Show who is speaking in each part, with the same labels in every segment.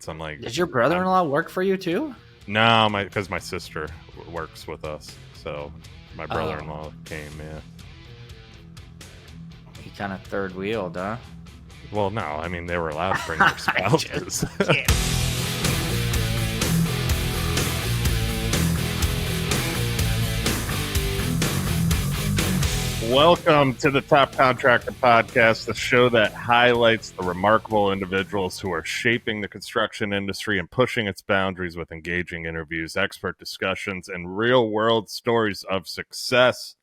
Speaker 1: months. I'm like,
Speaker 2: does your brother-in-law work for you too?
Speaker 1: No, because my sister works with us. So my brother-in-law came, yeah.
Speaker 2: He kind of third wheeled, huh?
Speaker 1: Well, no, I mean, they were allowed to bring their spouses. Welcome to the Top Contractor Podcast, the show that highlights the remarkable individuals who are shaping the construction industry and pushing its boundaries with engaging interviews, expert discussions, and real-world stories of success.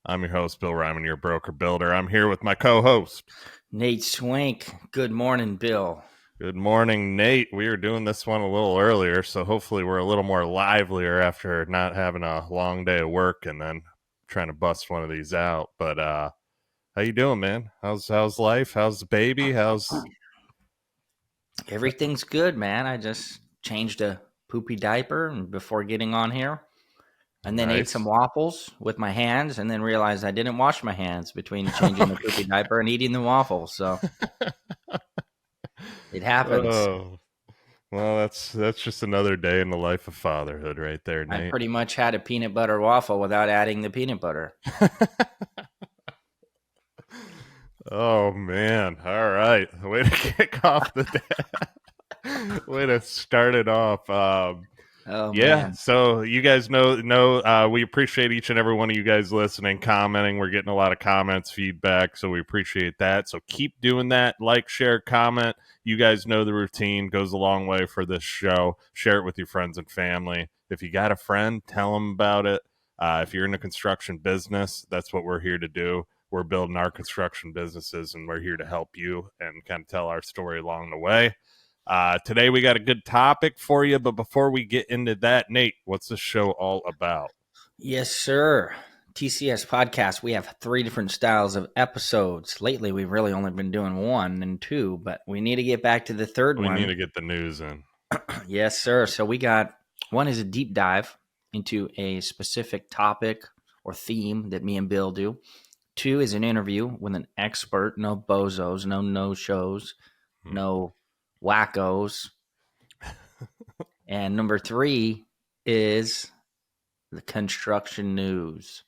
Speaker 1: I'm your host, Bill Reiman, your broker builder. I'm here with my co-host,
Speaker 2: Nate Swink. Good morning, Bill.
Speaker 1: Good morning, Nate. We are doing this one a little earlier, so hopefully we're a little more livelier after not having a long day of work and then trying to bust one of these out. But how you doing, man? How's life? How's the baby?
Speaker 2: Everything's good, man. I just changed a poopy diaper before getting on here, and then ate some waffles with my hands, and then realized I didn't wash my hands between changing the poopy diaper and eating the waffles. So it happens.
Speaker 1: Oh, well, that's just another day in the life of fatherhood right there, Nate.
Speaker 2: I pretty much had a peanut butter waffle without adding the peanut butter.
Speaker 1: Oh, man. All right. Way to kick off the day. Way to start it off. Man. So you guys know we appreciate each and every one of you guys listening, commenting. We're getting a lot of comments, feedback, so we appreciate that. So keep doing that. Like, share, comment. You guys know the routine. Goes a long way for this show. Share it with your friends and family. If you got a friend, tell them about it. If you're in the construction business, that's what we're here to do. We're building our construction businesses, and we're here to help you and kind of tell our story along the way. Today we got a good topic for you, but before we get into that, Nate, what's the show all about?
Speaker 2: Yes, sir. TCS Podcast. We have 3 different styles of episodes. Lately, we've really only been doing 1 and 2, but we need to get back to the third one.
Speaker 1: We need to get the news in.
Speaker 2: Yes, sir. So we got, 1 is a deep dive into a specific topic or theme that me and Bill do. 2 is an interview with an expert. No bozos, no no-shows, no wackos. And number 3 is the construction news.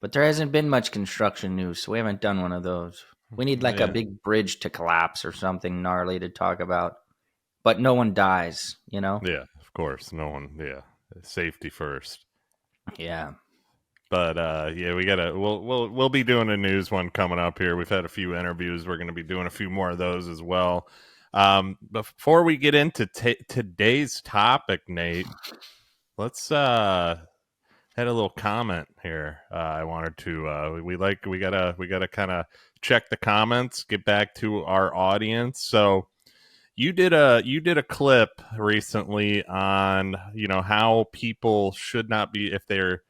Speaker 2: But there hasn't been much construction news, so we haven't done one of those. We need a big bridge to collapse or something gnarly to talk about. But no one dies, you know?
Speaker 1: Yeah, of course. No one, safety first.
Speaker 2: Yeah.
Speaker 1: But we gotta we'll be doing a news one coming up here. We've had a few interviews. We're gonna be doing a few more of those as well. Before we get into today's topic, Nate, let's had a little comment here. I wanted to we gotta kind of check the comments, get back to our audience. So you did a clip recently on how people should not be, if they're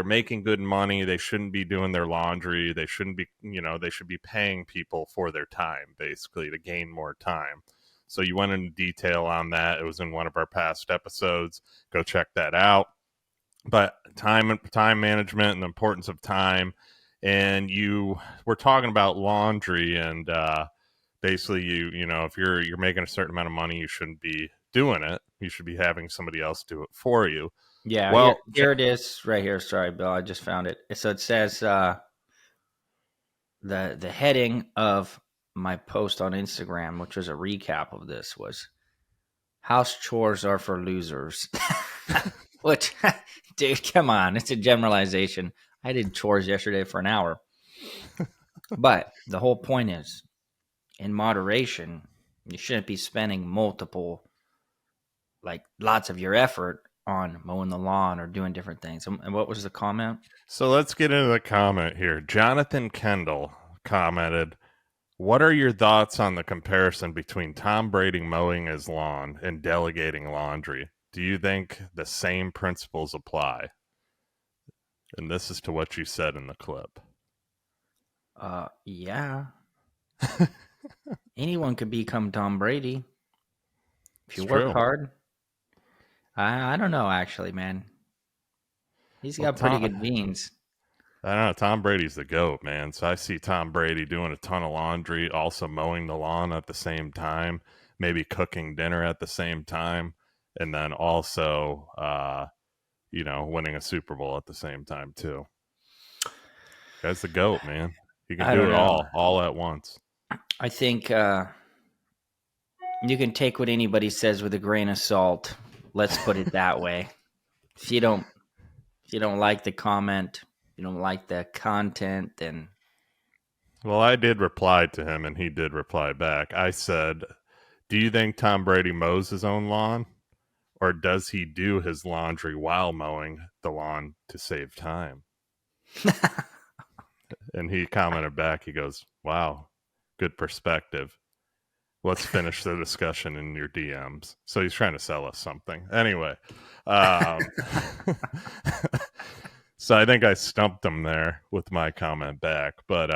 Speaker 1: making good money, they shouldn't be doing their laundry. They shouldn't be, they should be paying people for their time, basically, to gain more time. So you went into detail on that. It was in one of our past episodes. Go check that out. But time management and the importance of time. And you were talking about laundry, and basically if you're making a certain amount of money, you shouldn't be doing it. You should be having somebody else do it for you.
Speaker 2: Yeah, well, here it is right here. Sorry, Bill, I just found it. So it says the heading of my post on Instagram, which was a recap of this, was "House chores are for losers." Which, dude, come on, it's a generalization. I did chores yesterday for an hour. But the whole point is, in moderation, you shouldn't be spending lots of your effort on mowing the lawn or doing different things. And what was the comment?
Speaker 1: So let's get into the comment here. Jonathan Kendall commented, "What are your thoughts on the comparison between Tom Brady mowing his lawn and delegating laundry? Do you think the same principles apply?" And this is to what you said in the clip.
Speaker 2: Yeah. Anyone could become Tom Brady if you work hard. I don't know, actually, man. He's got pretty good genes.
Speaker 1: I don't know. Tom Brady's the GOAT, man. So I see Tom Brady doing a ton of laundry, also mowing the lawn at the same time. maybe cooking dinner at the same time, and then also, winning a Super Bowl at the same time too. Guy's the GOAT, man. You can
Speaker 2: I
Speaker 1: do
Speaker 2: don't
Speaker 1: it
Speaker 2: know.
Speaker 1: all at once.
Speaker 2: I think you can take what anybody says with a grain of salt. Let's put it that way. If you don't like the comment, you don't like the content, then
Speaker 1: Well, I did reply to him, and he did reply back. I said, "Do you think Tom Brady mows his own lawn, or does he do his laundry while mowing the lawn to save time?" And he commented back. He goes, "Wow, good perspective. Let's finish the discussion in your DMs." So he's trying to sell us something. Anyway, so I think I stumped him there with my comment back. But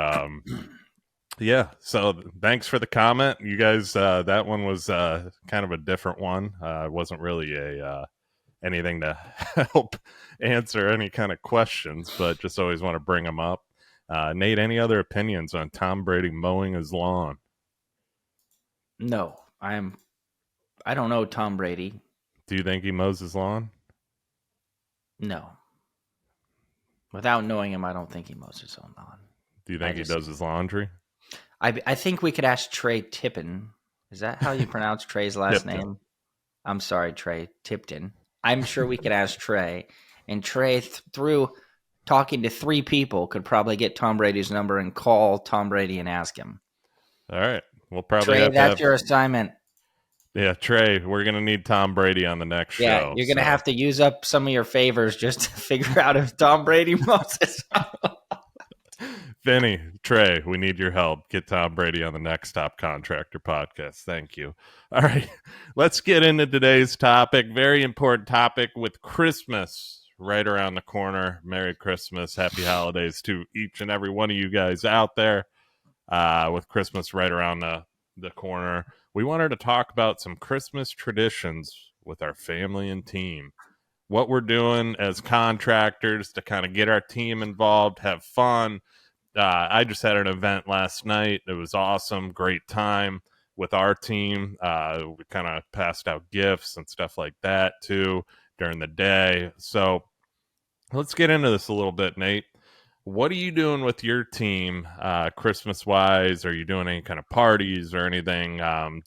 Speaker 1: yeah, so thanks for the comment. You guys, that one was kind of a different one. It wasn't really anything to help answer any kind of questions, but just always want to bring them up. Nate, any other opinions on Tom Brady mowing his lawn?
Speaker 2: no, I don't know Tom Brady.
Speaker 1: Do you think he mows his lawn?
Speaker 2: No. Without knowing him, I don't think he mows his own lawn.
Speaker 1: Do you think he does his laundry?
Speaker 2: I think we could ask Trey Tippin. Is that how you pronounce Trey's last name? I'm sorry, Trey Tipton. I'm sure we could ask Trey. And Trey, through talking to 3 people, could probably get Tom Brady's number and call Tom Brady and ask him.
Speaker 1: All right. We'll probably
Speaker 2: Trey, that's your assignment.
Speaker 1: Yeah, Trey, we're going to need Tom Brady on the next show.
Speaker 2: Yeah, you're going to have to use up some of your favors just to figure out if Tom Brady mows his own.
Speaker 1: Vinny, Trey, we need your help. Get Tom Brady on the next Top Contractor Podcast. Thank you. All right, let's get into today's topic. Very important topic with Christmas right around the corner. Merry Christmas. Happy holidays to each and every one of you guys out there. With Christmas right around the corner, we wanted to talk about some Christmas traditions with our family and team. What we're doing as contractors to kind of get our team involved, have fun. I just had an event last night. It was awesome. Great time with our team. We kind of passed out gifts and stuff like that too during the day. So let's get into this a little bit, Nate. What are you doing with your team Christmas wise? Are you doing any kind of parties or anything?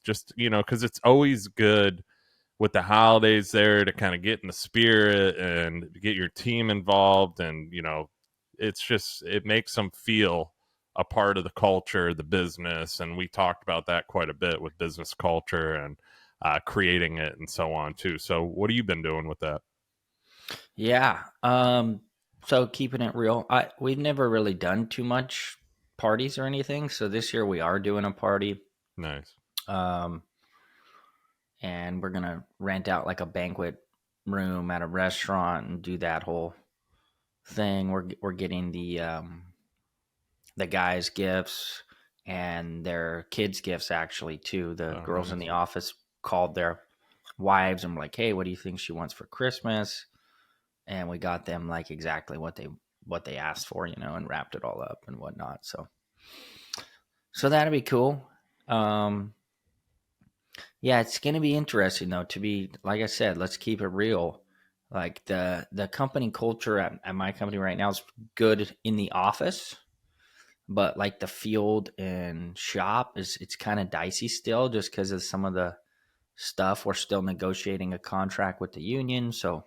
Speaker 1: Just, because it's always good with the holidays there to kind of get in the spirit and get your team involved. And, it makes them feel a part of the culture, the business. And we talked about that quite a bit with business culture and creating it and so on too. So what have you been doing with that?
Speaker 2: Yeah. So keeping it real, we've never really done too much parties or anything. So this year we are doing a party.
Speaker 1: Nice.
Speaker 2: And we're going to rent out like a banquet room at a restaurant and do that whole thing. We're getting the guys' gifts and their kids' gifts actually too. The girls
Speaker 1: nice.
Speaker 2: in the office called their wives and were like, "Hey, what do you think she wants for Christmas?" And we got them like exactly what they asked for, and wrapped it all up and whatnot. So that'd be cool. Yeah, it's going to be interesting though, to be, like I said, let's keep it real. Like the company culture at my company right now is good in the office, but like the field and shop it's kind of dicey still, just because of some of the stuff. We're still negotiating a contract with the union. So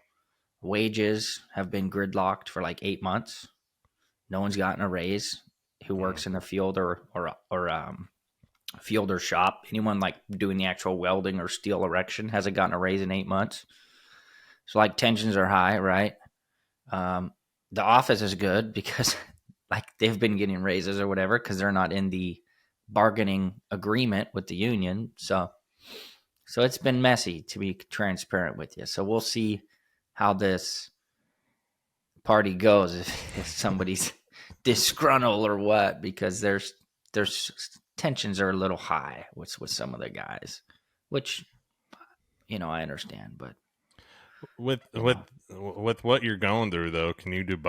Speaker 2: wages have been gridlocked for like 8 months. No one's gotten a raise who works in the field or field or shop. Anyone like doing the actual welding or steel erection hasn't gotten a raise in 8 months. So like tensions are high, right? The office is good because like they've been getting raises or whatever because they're not in the bargaining agreement with the union. So it's been messy, to be transparent with you. So we'll see how this party goes, if somebody's disgruntled or what, because there's tensions are a little high with some of the guys, which I understand. But
Speaker 1: with what you're going through though, can you give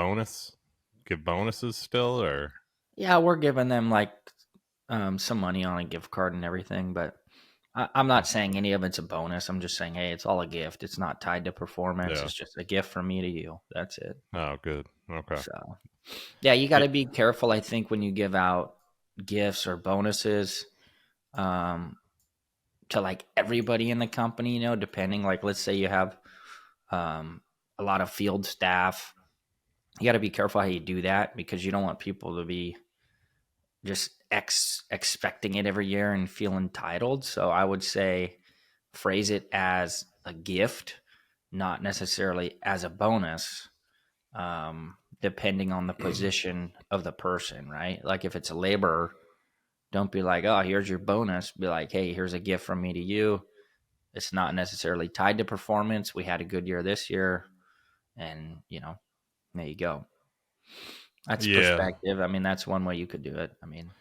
Speaker 1: bonuses still, or?
Speaker 2: Yeah, we're giving them like some money on a gift card and everything, but I'm not saying any of it's a bonus. I'm just saying, hey, it's all a gift. It's not tied to performance.
Speaker 1: Yeah.
Speaker 2: It's just a gift from me to you. That's it.
Speaker 1: Oh, good. Okay.
Speaker 2: So, yeah, you got
Speaker 1: Y-
Speaker 2: to be careful, I think, when you give out gifts or bonuses um, to like everybody in the company, depending, like, let's say you have um, a lot of field staff. You got to be careful how you do that because you don't want people to be just expecting it every year and feel entitled. So I would say phrase it as a gift, not necessarily as a bonus, depending on the position of the person, right? Like if it's a laborer, don't be like, oh, here's your bonus. Be like, hey, here's a gift from me to you. It's not necessarily tied to performance. We had a good year this year. And, there you go. That's
Speaker 1: Yeah.
Speaker 2: perspective. I mean, that's one way you could do it. I mean,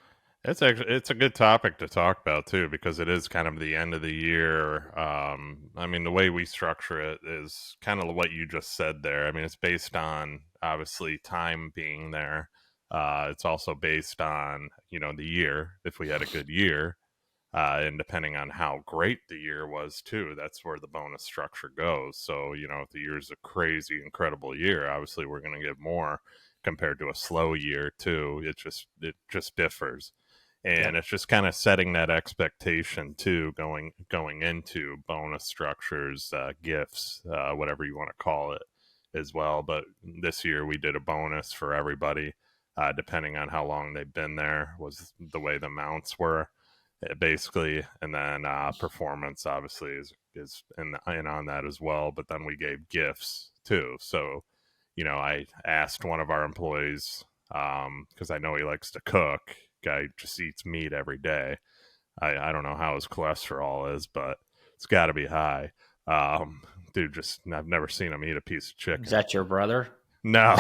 Speaker 1: It's a good topic to talk about too, because it is kind of the end of the year. I mean, the way we structure it is kind of what you just said there. I mean, it's based on obviously time being there. It's also based on, the year, if we had a good year, and depending on how great the year was too, that's where the bonus structure goes. So, if the year's a crazy, incredible year, obviously we're going to give more compared to a slow year too. It just differs, and
Speaker 2: yep.
Speaker 1: it's just kind of setting that expectation too, going into bonus structures, gifts, whatever you want to call it, as well. But this year we did a bonus for everybody, depending on how long they've been there, was the way the amounts were, basically. And then performance obviously is in on that as well. But then we gave gifts too. So, I asked one of our employees, because I know he likes to cook. Guy just eats meat every day. I don't know how his cholesterol is, but it's got to be high. Um, Dude, just I've never seen him eat a piece of
Speaker 2: Is
Speaker 1: chicken.
Speaker 2: that your brother?
Speaker 1: No,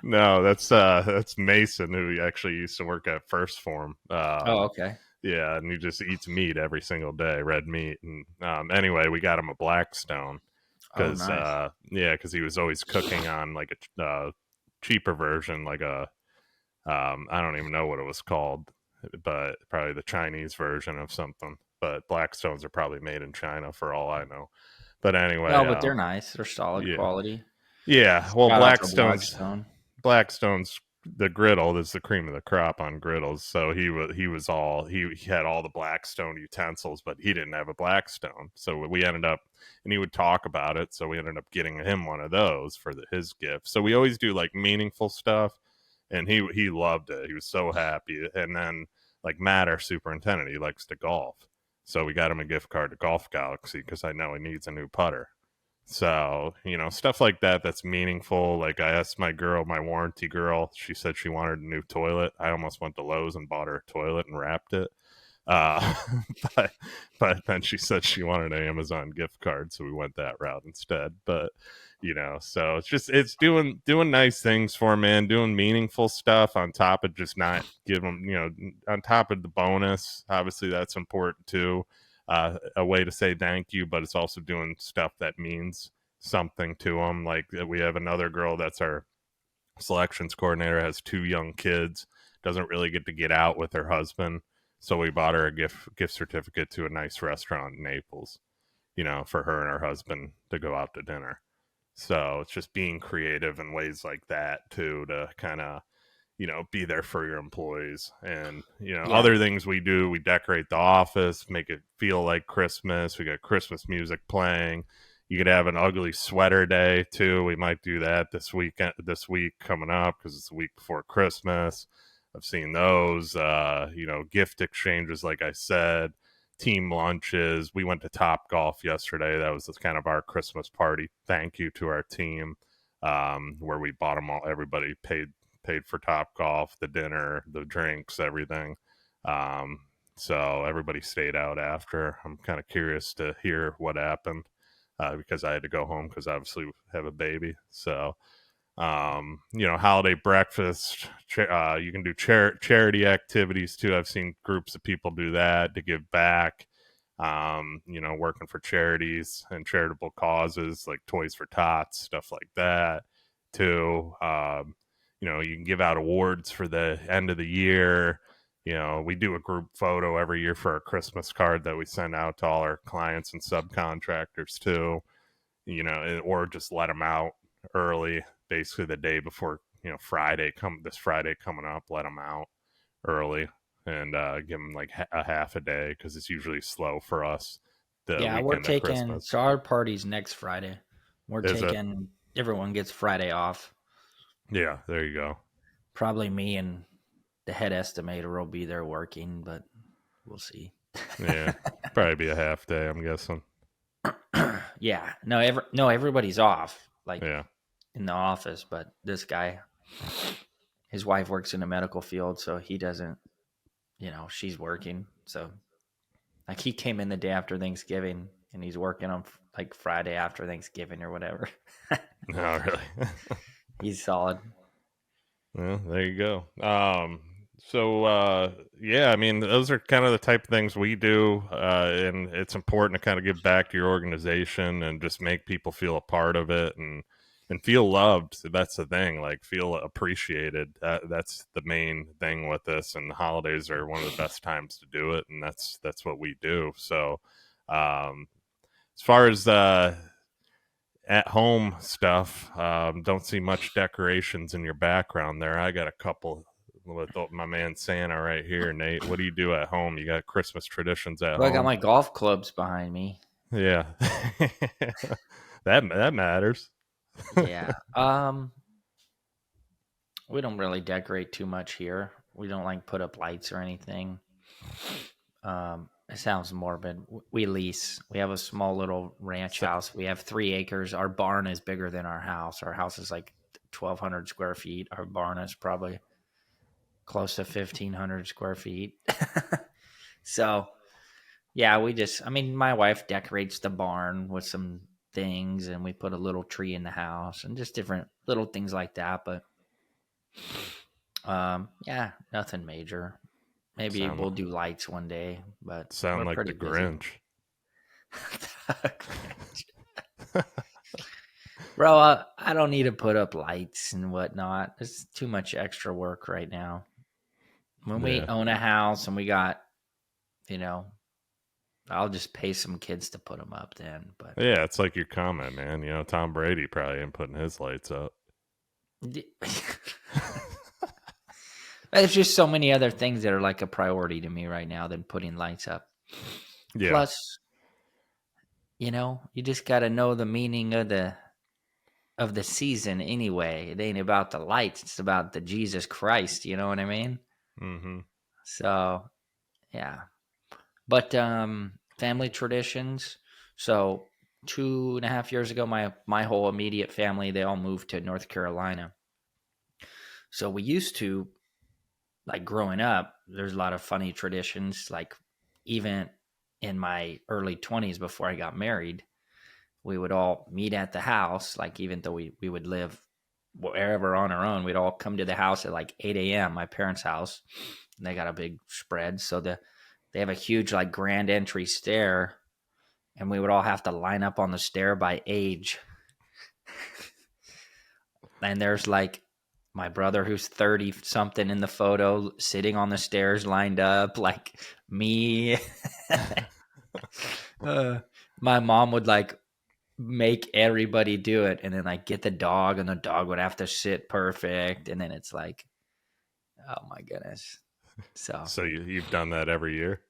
Speaker 1: no. That's Mason, who actually used to work at First Form.
Speaker 2: Oh, okay.
Speaker 1: Yeah, and he just eats meat every single day, red meat. And anyway, we got him a Blackstone
Speaker 2: Oh,
Speaker 1: because
Speaker 2: nice.
Speaker 1: because he was always cooking on like a cheaper version, like a I don't even know what it was called, but probably the Chinese version of something. But Blackstones are probably made in China for all I know. But anyway,
Speaker 2: No, but they're nice. They're solid
Speaker 1: yeah,
Speaker 2: quality.
Speaker 1: yeah. Well,
Speaker 2: Shout out to
Speaker 1: Blackstone's
Speaker 2: Blackstone.
Speaker 1: Blackstone's the griddle is the cream of the crop on griddles. So he had all the Blackstone utensils, but he didn't have a Blackstone. So we ended up, and he would talk about it. So we ended up getting him one of those for his gift. So we always do like meaningful stuff, and he loved it. He was so happy. And then like Matt, our superintendent, he likes to golf. So we got him a gift card to Golf Galaxy because I know he needs a new putter. So, stuff like that that's meaningful. Like I asked my warranty girl, she said she wanted a new toilet. I almost went to Lowe's and bought her a toilet and wrapped it. Uh, but but then she said she wanted an Amazon gift card, so we went that route instead. But so it's doing nice things for 'em, man, doing meaningful stuff on top of just not give them, on top of the bonus. Obviously, that's important too. A way to say thank you, but it's also doing stuff that means something to them. Like we have another girl that's our selections coordinator, has two young kids, doesn't really get out with her husband, so we bought her a gift certificate to a nice restaurant in Naples, for her and her husband to go out to dinner. So it's just being creative in ways like that too, to kind of be there for your employees. And
Speaker 2: Yeah.
Speaker 1: other things we do, we decorate the office, make it feel like Christmas. We got Christmas music playing. You could have an ugly sweater day too. We might do that this week coming up, because it's the week before Christmas. I've seen those. Gift exchanges, like I said, team lunches. We went to Top Golf yesterday. That was kind of our Christmas party thank you to our team, where we bought them all. Everybody paid for Top Golf, the dinner, the drinks, everything. Um, so everybody stayed out after. I'm kind of curious to hear what happened, because I had to go home because obviously we have a baby. So, holiday breakfast. You can do charity activities too. I've seen groups of people do that to give back. Working for charities and charitable causes like Toys for Tots, stuff like that too. You can give out awards for the end of the year. we do a group photo every year for a Christmas card that we send out to all our clients and subcontractors too, or just let them out early, basically the day before, this Friday coming up, let them out early and give them like a half a day because it's usually slow for us the
Speaker 2: Yeah, we're
Speaker 1: weekend of
Speaker 2: taking,
Speaker 1: Christmas.
Speaker 2: so our party's next Friday. We're
Speaker 1: Is it?
Speaker 2: taking, everyone gets Friday off.
Speaker 1: Yeah, there you go.
Speaker 2: Probably me and the head estimator will be there working, but we'll see.
Speaker 1: Yeah, probably be a half day, I'm guessing.
Speaker 2: Yeah, no, everybody's off, like
Speaker 1: Yeah.
Speaker 2: in the office, but this guy, his wife works in the medical field, so he doesn't, she's working. So like he came in the day after Thanksgiving and he's working on like Friday after Thanksgiving or whatever.
Speaker 1: No, really.
Speaker 2: He's solid.
Speaker 1: Well, there you go. Yeah, I mean, those are kind of the type of things we do, and it's important to kind of give back to your organization and just make people feel a part of it and feel loved. So that's the thing, like feel appreciated. That's the main thing with this, and the holidays are one of the best times to do it, and that's what we do. So, as far as at home stuff, don't see much decorations in your background there. I got a couple with my man Santa right here. Nate, what do you do at home? You got Christmas traditions at
Speaker 2: Well, I got
Speaker 1: home?
Speaker 2: my golf clubs behind me.
Speaker 1: Yeah. that matters.
Speaker 2: Yeah. We don't really decorate too much here. We don't like put up lights or anything. It sounds morbid. We lease. We have a small little ranch house. We have 3 acres. Our barn is bigger than our house. Our house is like 1,200 square feet. Our barn is probably close to 1,500 square feet. So, yeah, my wife decorates the barn with some things, and we put a little tree in the house and just different little things like that. But, yeah, nothing major. Maybe we'll do lights one day, but
Speaker 1: sound
Speaker 2: we're
Speaker 1: like
Speaker 2: pretty
Speaker 1: the
Speaker 2: busy.
Speaker 1: Grinch.
Speaker 2: Bro, I don't need to put up lights and whatnot. It's too much extra work right now. When we own a house and we got, I'll just pay some kids to put them up then. But
Speaker 1: yeah, it's like your comment, man. Tom Brady probably ain't putting his lights up.
Speaker 2: There's just so many other things that are like a priority to me right now than putting lights up.
Speaker 1: Yeah.
Speaker 2: Plus, you just got to know the meaning of the season anyway. It ain't about the lights, it's about the Jesus Christ, you know what I mean?
Speaker 1: Mm-hmm.
Speaker 2: So, yeah. But family traditions. So 2.5 years ago, my whole immediate family, they all moved to North Carolina. So we used to, like growing up, there's a lot of funny traditions. Like even in my early 20s before I got married, we would all meet at the house. Like even though we would live wherever on our own, we'd all come to the house at like 8 a.m., my parents' house. And they got a big spread. So they have a huge like grand entry stair, and we would all have to line up on the stair by age. And there's like my brother who's 30 something in the photo sitting on the stairs lined up, like me. My mom would like make everybody do it and then like get the dog, and the dog would have to sit perfect. And then it's like, oh my goodness. So
Speaker 1: you've done that every year?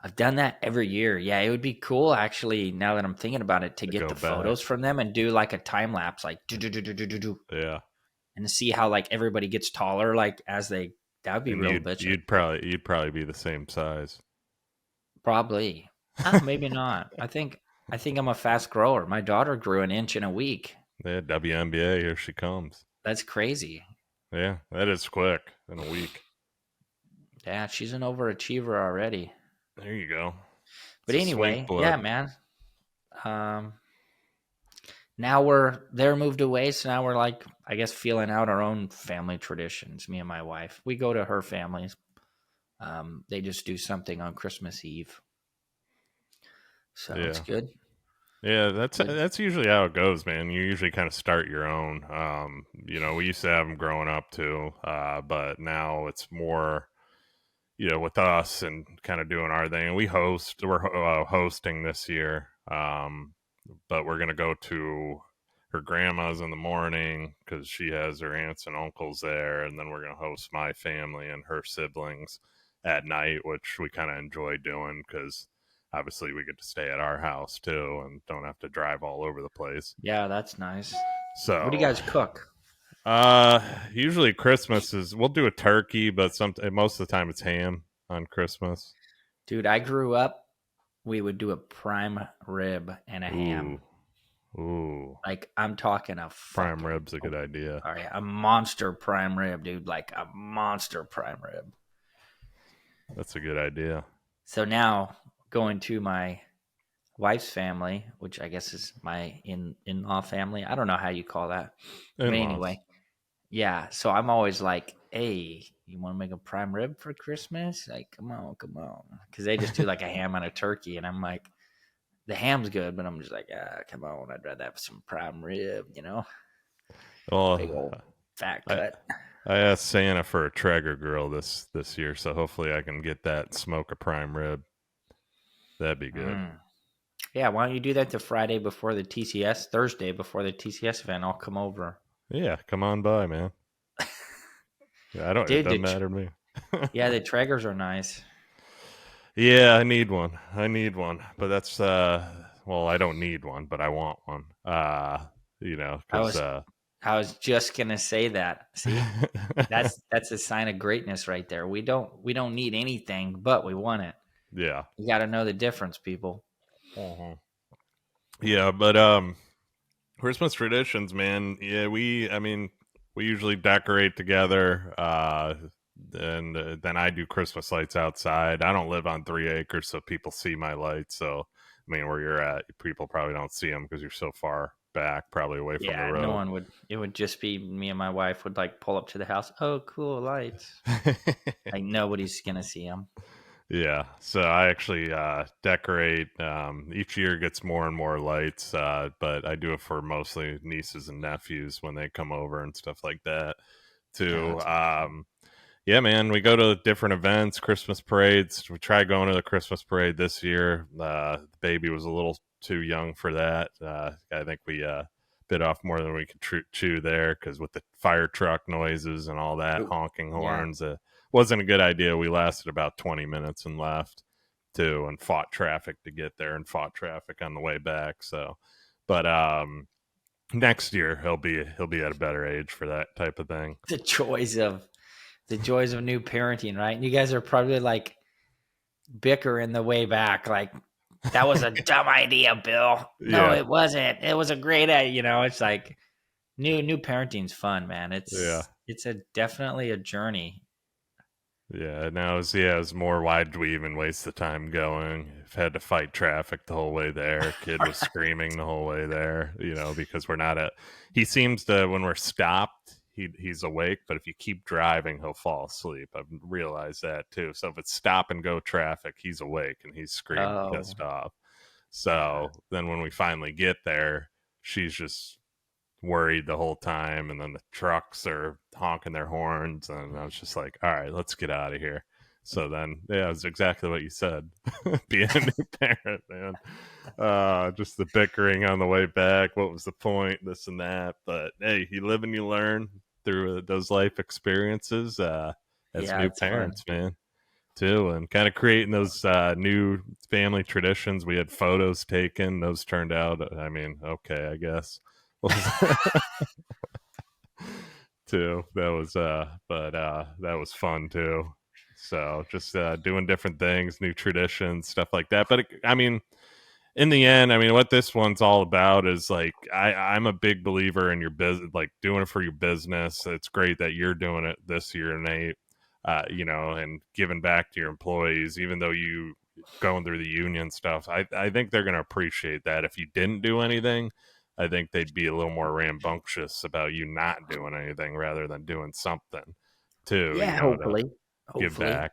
Speaker 2: I've done that every year. Yeah, it would be cool actually, now that I'm thinking about it, to get the photos from them and do like a time lapse, like do.
Speaker 1: Yeah.
Speaker 2: And to see how like everybody gets taller, like as they, that would be real bitchin'.
Speaker 1: You'd probably be the same size.
Speaker 2: Probably. Maybe not. I think I'm a fast grower. My daughter grew an inch in a week.
Speaker 1: Yeah, WNBA, here she comes.
Speaker 2: That's crazy.
Speaker 1: Yeah, that is quick in a week.
Speaker 2: Yeah, she's an overachiever already.
Speaker 1: There you go.
Speaker 2: But anyway, yeah, man. Now they're moved away, so now we're like, I guess, feeling out our own family traditions. Me and my wife, we go to her family's. They just do something on Christmas Eve, so it's good.
Speaker 1: Yeah, that's usually how it goes, man. You usually kind of start your own. We used to have them growing up too, but now it's more with us and kind of doing our thing. And we're hosting this year, but we're gonna go to her grandma's in the morning because she has her aunts and uncles there, and then we're gonna host my family and her siblings at night, which we kind of enjoy doing because obviously we get to stay at our house too and don't have to drive all over the place.
Speaker 2: Yeah, that's nice. What do you
Speaker 1: So,
Speaker 2: guys cook?
Speaker 1: usually Christmas we'll do a turkey, but most of the time it's ham on Christmas.
Speaker 2: Dude, I grew up, we would do a prime rib and a ham.
Speaker 1: Ooh,
Speaker 2: Like, I'm talking a
Speaker 1: prime
Speaker 2: fucking,
Speaker 1: rib's a good idea.
Speaker 2: all right, a monster prime rib, dude. Like a monster prime rib.
Speaker 1: That's a good idea.
Speaker 2: So now going to my wife's family, which I guess is my in-law family. I don't know how you call that. But
Speaker 1: In-laws.
Speaker 2: anyway, yeah. So I'm always like, hey, you want to make a prime rib for Christmas? Like, come on. Because they just do like a ham and a turkey. And I'm like, the ham's good, but I'm just like, come on. I'd rather have some prime rib,
Speaker 1: Well,
Speaker 2: big old fat
Speaker 1: I,
Speaker 2: cut.
Speaker 1: I asked Santa for a Traeger grill this year, so hopefully I can get that and smoke a prime rib. That'd be good.
Speaker 2: Yeah, why don't you do that the Thursday before the TCS event? I'll come over.
Speaker 1: Yeah, come on by, man. Yeah, it doesn't matter to me.
Speaker 2: Yeah, the Traegers are nice.
Speaker 1: Yeah, I need one. But that's well, I don't need one, but I want one. Because
Speaker 2: I was just gonna say that. See, that's a sign of greatness right there. We don't need anything, but we want it.
Speaker 1: yeah.
Speaker 2: You got to know the difference, people.
Speaker 1: Uh-huh. Yeah, but Christmas traditions, man. Yeah, we usually decorate together. And then I do Christmas lights outside. I don't live on 3 acres, so people see my lights. So, I mean, where you're at, people probably don't see them because you're so far back, probably away from the road.
Speaker 2: No one would. It would just be me and my wife would like pull up to the house. Oh, cool lights! Like nobody's gonna see them.
Speaker 1: Yeah, so I actually decorate. Each year gets more and more lights, but I do it for mostly nieces and nephews when they come over and stuff like that too. Yeah, man, we go to different events, Christmas parades. We tried going to the Christmas parade this year. The baby was a little too young for that. I think we bit off more than we could chew there because with the fire truck noises and all that, honking horns, wasn't a good idea. We lasted about 20 minutes and left too, and fought traffic to get there and fought traffic on the way back. So, but next year he'll be at a better age for that type of thing.
Speaker 2: The joys of new parenting, right? And you guys are probably like bickering the way back, like that was a dumb idea, Bill. No, it wasn't. It was a great idea. It's like new parenting's fun, man. It's definitely a journey.
Speaker 1: Yeah, now it was more, why did we even waste the time going? I've had to fight traffic the whole way there. Kid was screaming the whole way there, because we're not he seems to, when we're stopped, he's awake, but if you keep driving, he'll fall asleep. I've realized that too. So if it's stop and go traffic, he's awake and he's screaming, pissed off. So then when we finally get there, she's just worried the whole time, and then the trucks are honking their horns, and I was just like, all right, let's get out of here. So then it was exactly what you said. Being a new parent, man. Just the bickering on the way back, what was the point, this and that. But hey, you live and you learn through those life experiences as new parents, man, too, and kind of creating those new family traditions. We had photos taken, those turned out, okay, I guess. Too, that was that was fun too. So just doing different things, new traditions, stuff like that. But in the end, what this one's all about is like, I'm a big believer in your business, like doing it for your business. It's great that you're doing it this year, Nate, and giving back to your employees, even though you going through the union stuff. I think they're going to appreciate that. If you didn't do anything, I think they'd be a little more rambunctious about you not doing anything rather than doing something too.
Speaker 2: Yeah, hopefully.
Speaker 1: Give back.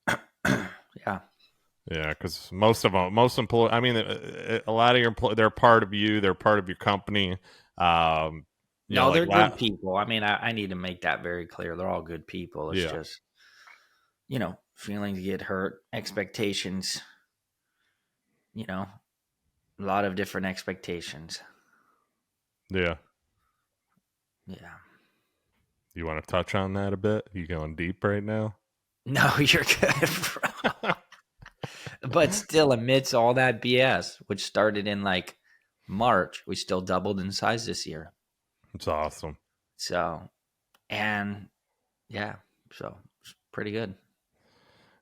Speaker 2: Yeah.
Speaker 1: Yeah, because most employees, a lot of your employees, they're part of you. They're part of your company.
Speaker 2: No, they're good people. I need to make that very clear. They're all good people. It's just, feelings get hurt, expectations, a lot of different expectations.
Speaker 1: Yeah.
Speaker 2: Yeah.
Speaker 1: You want to touch on that a bit? You going deep right now?
Speaker 2: No, you're good, bro. But still, amidst all that BS, which started in like March, we still doubled in size this year.
Speaker 1: It's awesome.
Speaker 2: So, and yeah, so it's pretty good.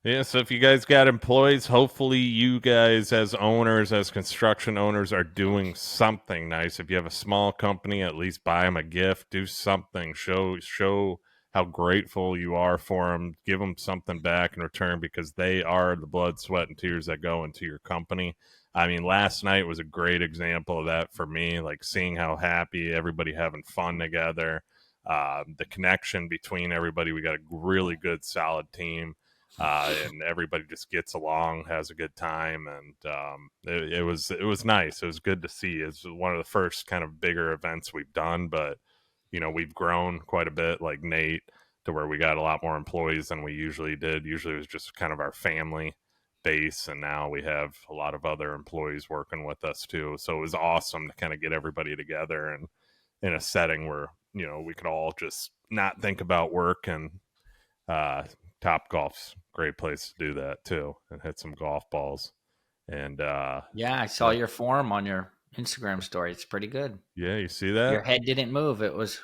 Speaker 1: Yeah, so if you guys got employees, hopefully you guys as owners, as construction owners, are doing something nice. If you have a small company, at least buy them a gift, do something, show how grateful you are for them, give them something back in return because they are the blood, sweat, and tears that go into your company. I mean, last night was a great example of that for me, like seeing how happy everybody having fun together, the connection between everybody. We got a really good, solid team. And everybody just gets along, has a good time, and it was nice. It was good to see. It's one of the first kind of bigger events we've done, but we've grown quite a bit, like Nate, to where we got a lot more employees than we usually did. Usually it was just kind of our family base, and now we have a lot of other employees working with us too. So it was awesome to kind of get everybody together and in a setting where we could all just not think about work and Top Golf's a great place to do that too, and hit some golf balls. And
Speaker 2: Yeah, I saw your form on your Instagram story. It's pretty good.
Speaker 1: yeah, you see that?
Speaker 2: Your head didn't move. It was.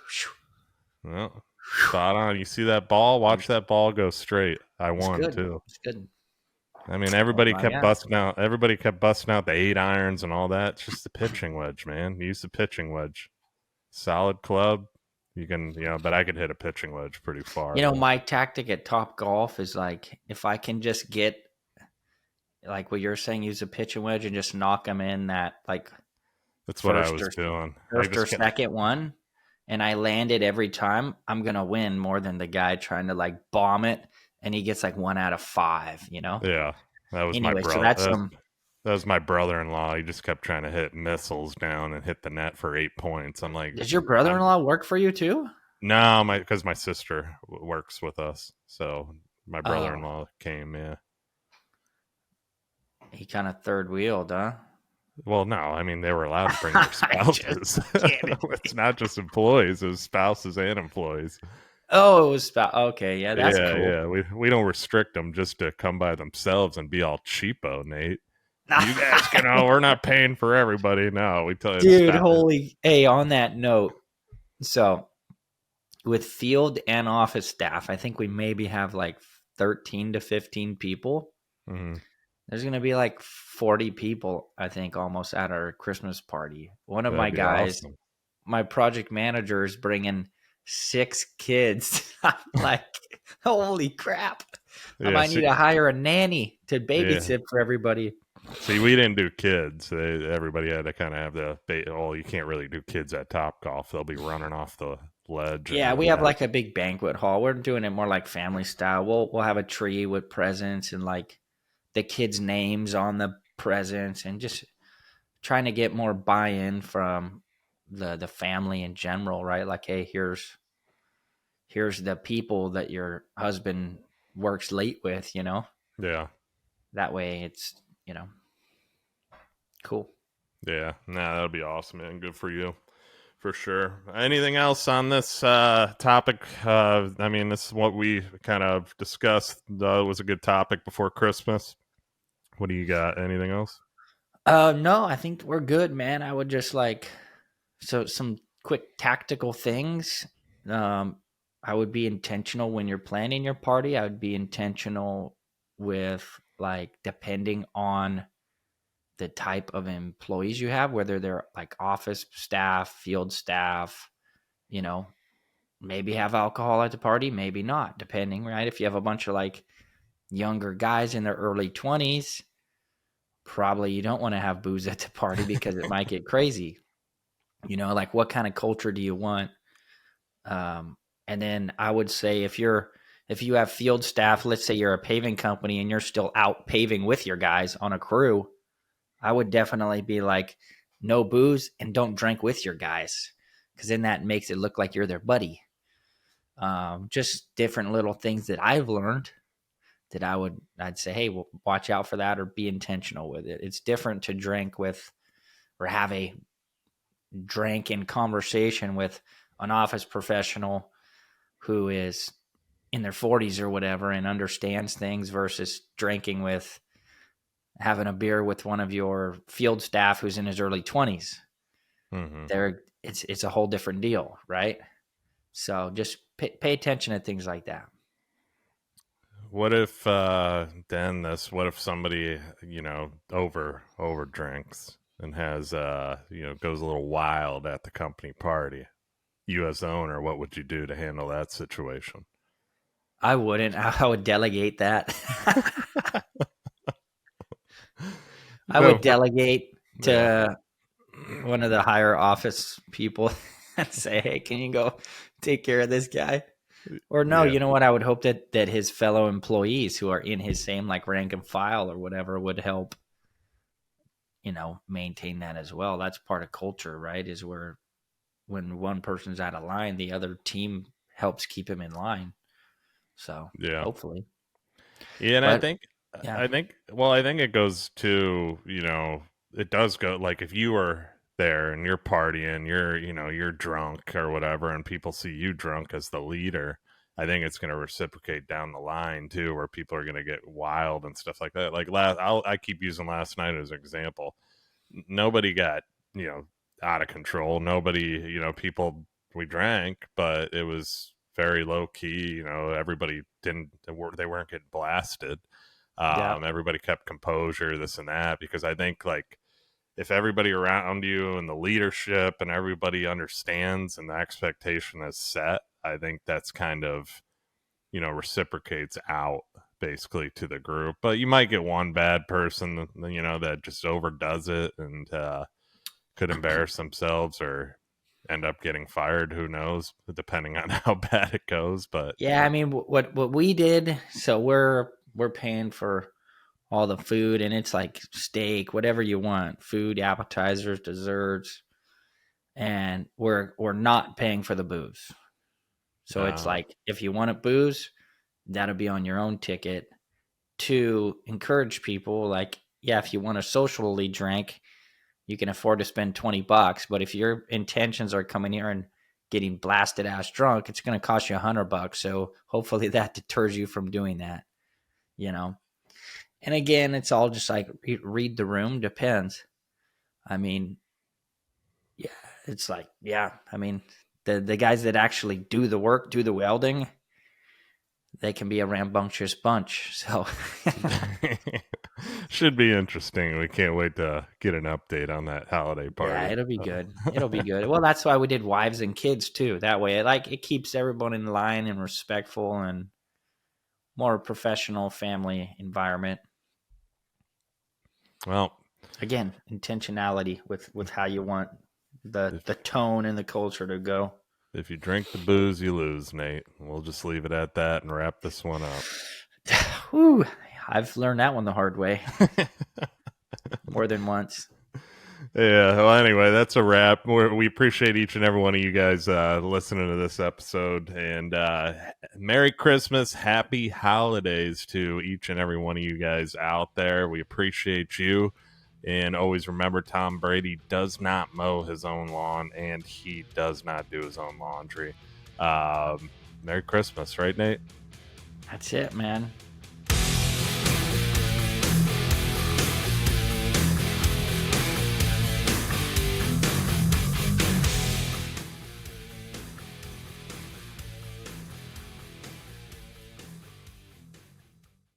Speaker 1: Well, spot on. You see that ball? Watch that ball go straight. I
Speaker 2: It's
Speaker 1: won
Speaker 2: good.
Speaker 1: too.
Speaker 2: It's good.
Speaker 1: I mean, everybody
Speaker 2: Well,
Speaker 1: kept
Speaker 2: yeah.
Speaker 1: busting out. Everybody kept busting out the 8-irons and all that. It's just the pitching wedge, man. Use the pitching wedge. Solid club. You can, but I could hit a pitching wedge pretty far.
Speaker 2: My tactic at Top Golf is like if I can just get like what you're saying, use a pitching wedge and just knock them in that like
Speaker 1: That's what I was doing.
Speaker 2: First or second one, and I land it every time, I'm gonna win more than the guy trying to like bomb it and he gets like 1 out of 5.
Speaker 1: Yeah, that was
Speaker 2: Anyway,
Speaker 1: my brother.
Speaker 2: so that's some.
Speaker 1: That was my brother-in-law. He just kept trying to hit missiles down and hit the net for 8 points. I'm like,
Speaker 2: Does your brother-in-law work for you too?
Speaker 1: no, because my sister works with us, so my
Speaker 2: Oh,
Speaker 1: brother-in-law came. Yeah.
Speaker 2: he kind of third wheeled, huh?
Speaker 1: Well, no, I mean they were allowed to bring their spouses. It's not just employees; it was spouses and employees.
Speaker 2: Oh, it was okay. Yeah, that's
Speaker 1: Yeah,
Speaker 2: cool.
Speaker 1: yeah. We don't restrict them just to come by themselves and be all cheapo, Nate. You guys can, we're not paying for everybody. No, we tell you,
Speaker 2: Dude, holy. Hey, on that note, so with field and office staff, I think we maybe have like 13 to 15 people.
Speaker 1: Mm-hmm.
Speaker 2: There's going to be like 40 people, I think, almost at our Christmas party. One of my
Speaker 1: That'd be
Speaker 2: guys,
Speaker 1: awesome.
Speaker 2: my project manager, is bringing 6 kids. I'm like, holy crap. I might need to hire a nanny to babysit for everybody.
Speaker 1: See, we didn't do kids. Everybody had to kind of have you can't really do kids at Top Golf. They'll be running off the ledge.
Speaker 2: Yeah, we have like a big banquet hall. We're doing it more like family style. We'll have a tree with presents and like the kids' names on the presents and just trying to get more buy-in from the family in general, right? Like, hey, here's the people that your husband works late with, Yeah. That way it's, cool.
Speaker 1: Yeah. Nah, that'll be awesome, man. Good for you. For sure. Anything else on this topic? I mean, this is what we kind of discussed. It was a good topic before Christmas. What do you got? Anything else?
Speaker 2: No, I think we're good, man. I would just some quick tactical things. I would be intentional when you're planning your party. I would be intentional with like depending on the type of employees you have, whether they're like office staff, field staff, maybe have alcohol at the party, maybe not, depending, right? If you have a bunch of like younger guys in their early 20s, probably you don't want to have booze at the party because it might get crazy. Like what kind of culture do you want? And then I would say if you have field staff, let's say you're a paving company and you're still out paving with your guys on a crew, I would definitely be like, no booze and don't drink with your guys, because then that makes it look like you're their buddy. Just different little things that I've learned. that I'd say, hey, well, watch out for that or be intentional with it. It's different to drink with or have a drink in conversation with an office professional who is in their 40s or whatever and understands things versus drinking with having a beer with one of your field staff who's in his early 20s.
Speaker 1: Mm-hmm.
Speaker 2: It's a whole different deal, right? So just pay attention to things like that.
Speaker 1: What if what if somebody, over drinks and has goes a little wild at the company party? You as the owner, what would you do to handle that situation?
Speaker 2: I wouldn't. I would delegate that. I would delegate to one of the higher office people and say, hey, can you go take care of this guy? Or no, you know what? I would hope that his fellow employees who are in his same like rank and file or whatever would help, maintain that as well. That's part of culture, right? Is where when one person's out of line, the other team helps keep him in line. So hopefully.
Speaker 1: Yeah, and
Speaker 2: but,
Speaker 1: I think it goes to, it does go, like, if you are there and you're partying, you're drunk or whatever, and people see you drunk as the leader, I think it's going to reciprocate down the line too, where people are going to get wild and stuff like that. Like I keep using last night as an example. Nobody got, out of control. Nobody, people, we drank, but it was very low key. Everybody they weren't getting blasted. Everybody kept composure, this and that, because I think, like, if everybody around you and the leadership and everybody understands and the expectation is set, I think that's kind of, reciprocates out basically to the group. But you might get one bad person, that just overdoes it and could embarrass themselves or end up getting fired. Who knows, depending on how bad it goes. But
Speaker 2: yeah, I mean, what we did, so we're paying for all the food, and it's like steak, whatever you want, food, appetizers, desserts, and we're not paying for the booze. So it's like, if you want to booze, that'll be on your own ticket, to encourage people. Like, yeah, if you want to socially drink, you can afford to spend $20, but if your intentions are coming here and getting blasted ass drunk, it's going to cost you $100. So hopefully that deters you from doing that, And again, it's all just like read the room. Depends. I mean, yeah, it's like, I mean, the guys that actually do the work, do the welding, they can be a rambunctious bunch. So
Speaker 1: should be interesting. We can't wait to get an update on that holiday party.
Speaker 2: Yeah, it'll be good. It'll be good. Well, that's why we did wives and kids too. That way, it keeps everyone in line and respectful and more professional family environment.
Speaker 1: Well,
Speaker 2: again, intentionality with how you want the tone and the culture to go.
Speaker 1: If you drink the booze, you lose, Nate. We'll just leave it at that and wrap this one up.
Speaker 2: Whew, I've learned that one the hard way. More than once.
Speaker 1: Yeah, well, anyway, that's a wrap. We appreciate each and every one of you guys listening to this episode. And Merry Christmas, Happy Holidays to each and every one of you guys out there. We appreciate you. And always remember, Tom Brady does not mow his own lawn, and he does not do his own laundry. Merry Christmas, right, Nate?
Speaker 2: That's it, man.